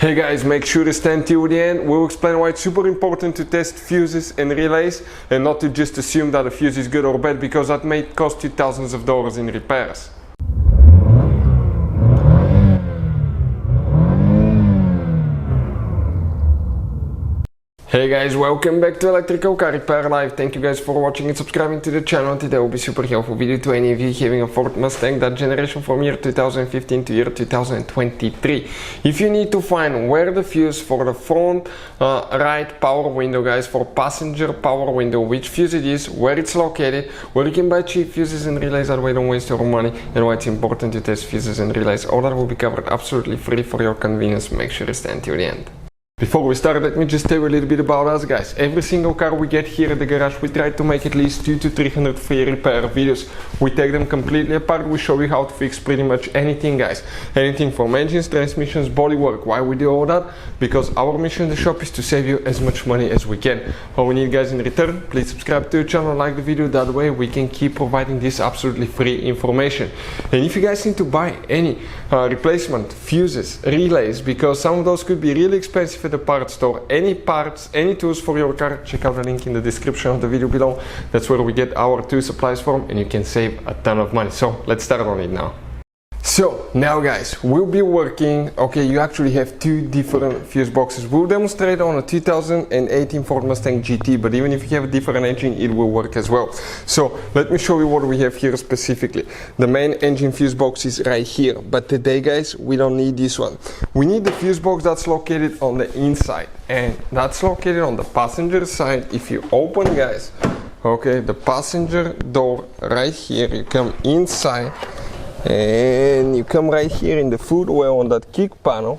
Hey guys, make sure to stand till the end. We'll explain why it's super important to test fuses and relays and not to just assume that a fuse is good or bad, because that may cost you thousands of dollars in repairs. Hey guys, welcome back to Electrical Car Repair Live. Thank you guys for watching and subscribing to the channel. Today will be super helpful video to any of you having a Ford Mustang, that generation from year 2015 to year 2023. If you need to find where the fuse for the front right power window, guys, for passenger power window, which fuse it is, where it's located, where you can buy cheap fuses and relays, that way don't waste your money, and why it's important to test fuses and relays, all that will be covered absolutely free for your convenience. Make sure to stand till the end. Before we start, let me just tell you a little bit about us, guys. Every single car we get here at the garage, we try to make at least 200 to 300 free repair videos. We take them completely apart. We show you how to fix pretty much anything, guys. Anything from engines, transmissions, bodywork. Why we do all that? Because our mission in the shop is to save you as much money as we can. All we need, guys, in return, please subscribe to the channel, like the video. That way we can keep providing this absolutely free information. And if you guys need to buy any replacement fuses, relays, because some of those could be really expensive at the parts store, any parts, any tools for your car, check out the link in the description of the video below. That's where we get our tool supplies from, and you can save a ton of money. So let's start on it now. So now, guys, we'll be working, okay, you actually have two different fuse boxes. We'll demonstrate on a 2018 Ford Mustang GT, but even if you have a different engine, it will work as well. So let me show you what we have here specifically. The main engine fuse box is right here, but today, guys, we don't need this one. We need the fuse box that's located on the inside, and that's located on the passenger side. If you open, guys, okay, the passenger door right here, you come inside, and you come right here in the footwell on that kick panel.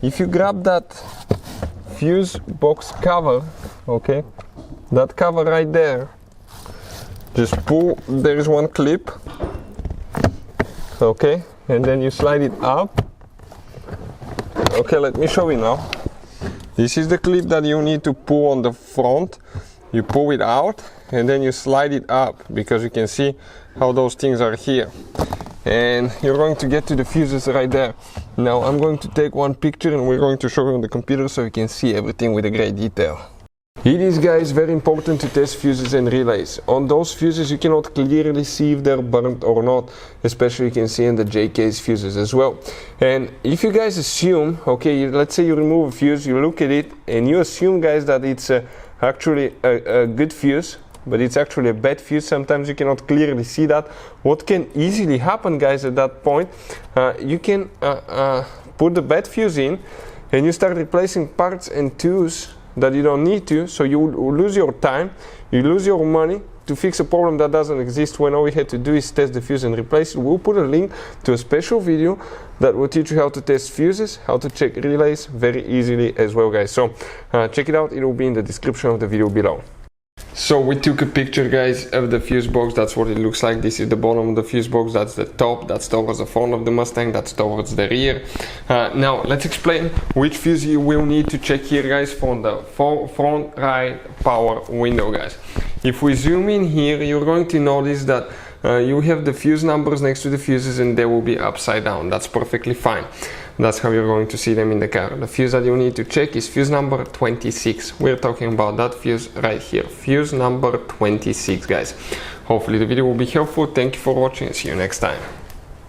If you grab that fuse box cover, okay, that cover right there, just pull, there is one clip, okay, and then you slide it up. Okay, let me show you now. This is the clip that you need to pull on the front. You pull it out and then you slide it up, because you can see how those things are here. And you're going to get to the fuses right there. Now I'm going to take one picture and we're going to show you on the computer so you can see everything with a great detail. It is, guys, very important to test fuses and relays. On those fuses you cannot clearly see if they're burnt or not, especially you can see in the J-case fuses as well. And if you guys assume, okay, let's say you remove a fuse, you look at it and you assume, guys, that it's actually a good fuse, but it's actually a bad fuse. Sometimes you cannot clearly see that. What can easily happen, guys, at that point, you can put the bad fuse in and you start replacing parts and tools that you don't need to, so you lose your time, you lose your money to fix a problem that doesn't exist, when all we had to do is test the fuse and replace it. We'll put a link to a special video that will teach you how to test fuses, how to check relays very easily as well, guys. So check it out, it will be in the description of the video below. So we took a picture, guys, of the fuse box. That's what it looks like. This is the bottom of the fuse box, that's the top, that's towards the front of the Mustang, that's towards the rear. Now let's explain which fuse you will need to check here, guys, from the front right power window, guys. If we zoom in here, you're going to notice that you have the fuse numbers next to the fuses and they will be upside down. That's perfectly fine. That's how you're going to see them in the car. The fuse that you need to check is fuse number 26. We're talking about that fuse right here. Fuse number 26, guys. Hopefully the video will be helpful. Thank you for watching and see you next time.